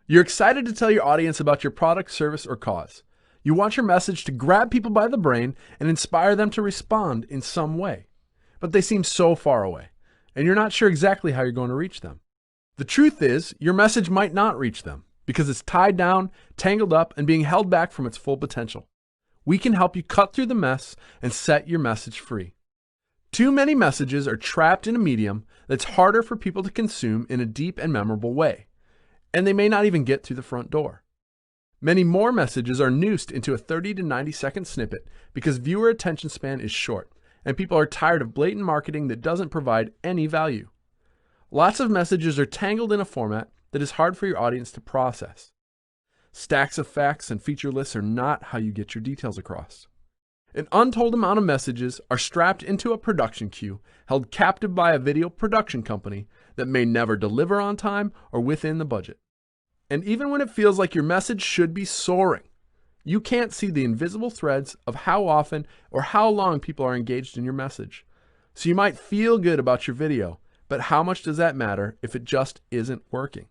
You're excited to tell your audience about your product, service, or cause. You want your message to grab people by the brain and inspire them to respond in some way. But they seem so far away, and you're not sure exactly how you're going to reach them. The truth is, your message might not reach them because it's tied down, tangled up, and being held back from its full potential. We can help you cut through the mess and set your message free. Too many messages are trapped in a medium that's harder for people to consume in a deep and memorable way, and they may not even get through the front door. Many more messages are noosed into a 30 to 90 second snippet because viewer attention span is short, and people are tired of blatant marketing that doesn't provide any value. Lots of messages are tangled in a format that is hard for your audience to process. Stacks of facts and feature lists are not how you get your details across. An untold amount of messages are strapped into a production queue held captive by a video production company that may never deliver on time or within the budget. And even when it feels like your message should be soaring, you can't see the invisible threads of how often or how long people are engaged in your message. So you might feel good about your video, but how much does that matter if it just isn't working?